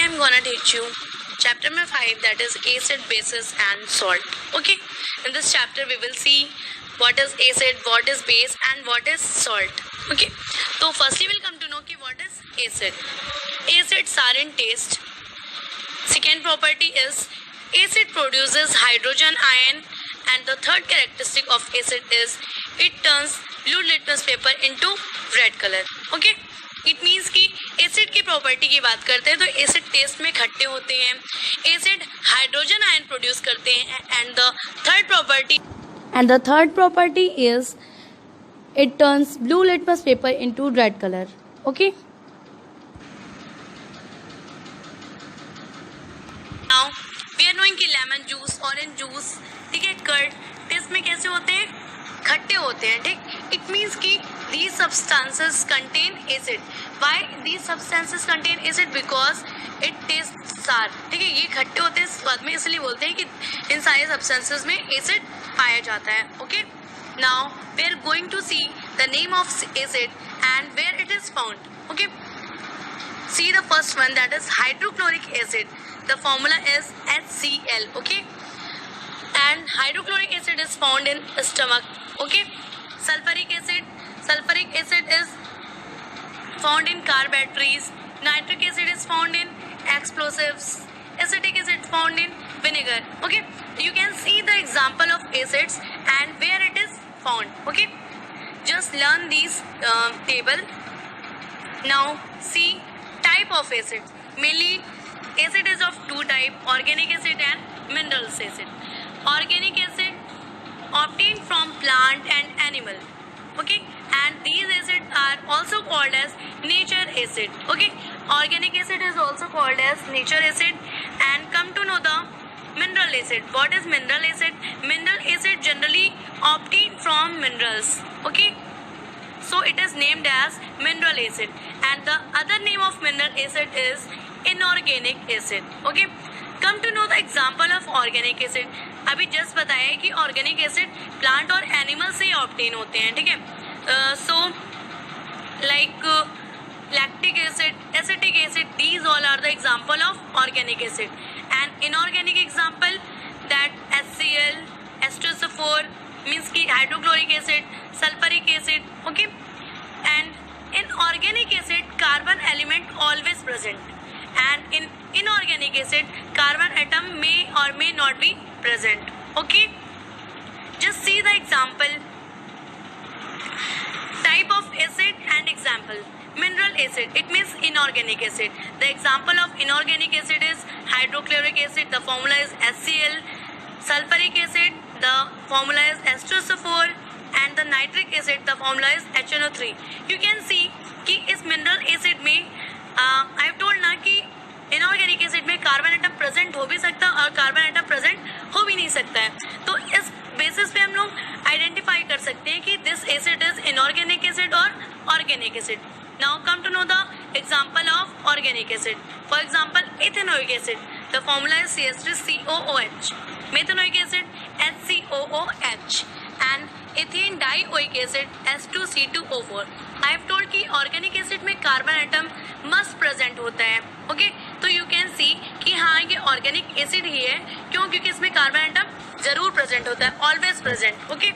I'm gonna teach you chapter number 5, that is acid, bases and salt. Okay, in this chapter we will see what is acid, what is base and what is salt. Okay, so firstly we'll come to know ki what is acid. Acids are in taste. Second property is acid produces hydrogen ion, and the third characteristic of acid is it turns blue litmus paper into red color. Okay, it means कि acid की property की बात करते हैं तो acid test में खट्टे होते हैं, एसिड हाइड्रोजन आयन प्रोड्यूस करते हैं, and the third property is it turns blue litmus paper into red colour. Okay, now we are knowing कि लेमन जूस, ऑरेंज जूस, ठीक है, कर्ड टेस्ट में कैसे होते हैं, खट्टे होते हैं. ठीक, इट मीन्स कि these substances contain acid. Why these substances contain acid? Because it tastes sour. ठीक है, ये खट्टे होते हैं स्वाद में, इसलिए बोलते हैं कि इन सारे substances में acid पाया जाता है. Okay, now we are going to see the name of acid and where it is found. Okay, see the first one, that is hydrochloric acid. The formula is HCl. Okay, and hydrochloric acid is found in stomach. Okay, sulfuric acid is found in car batteries. Nitric acid is found in explosives. Acetic acid found in vinegar. Okay, you can see the example of acids and where it is found. Okay, just learn these table. Now see type of acid. Mainly acid is of two type: organic acid and minerals acid. Organic acid obtained from plant and animal. Okay, and these acids are also called as nature acid. Okay, organic acid is also called as nature acid. And come to know the mineral acid. What is mineral acid? Mineral acid generally obtained from minerals. Okay, so it is named as mineral acid. And the other name of mineral acid is inorganic acid. Okay, come to know the example of organic acid. अभी just बताया है कि organic acid plant और animal से obtain होते हैं. ठीक है, so like lactic acid, acetic acid, these all are the example of organic acid. And inorganic example that HCl, H2SO4 means की hydrochloric acid, sulphuric acid. Okay, and in organic acid carbon element always present, and in inorganic acid carbon atom may or may not be present. Okay, just see the example, type of acid and example. Mineral acid, it means inorganic acid. The example of inorganic acid is hydrochloric acid, the formula is HCl. Sulfuric acid, the formula is H2SO4, and the nitric acid, the formula is HNO3. You can see कि इस mineral acid में आई have told ना कि inorganic acid में carbon atom present हो भी सकता है और कार्बन एटम प्रेजेंट हो भी नहीं सकता है. तो इस बेसिस पे हम लोग आइडेंटिफाई कर सकते हैं कि this acid is inorganic acid और organic acid. Now come to know the example of organic acid. For example ethanoic acid, the formula is CH3COOH. Methanoic acid HCOOH. And ethanedioic acid H2C2O4. I have told कि organic acid में carbon atom must present होता है. Okay, तो you can see कि हाँ ये organic acid ही है. क्यों? क्योंकि इसमें कार्बन एटम जरूर प्रेजेंट होता है, ऑलवेज प्रेजेंट. ओके,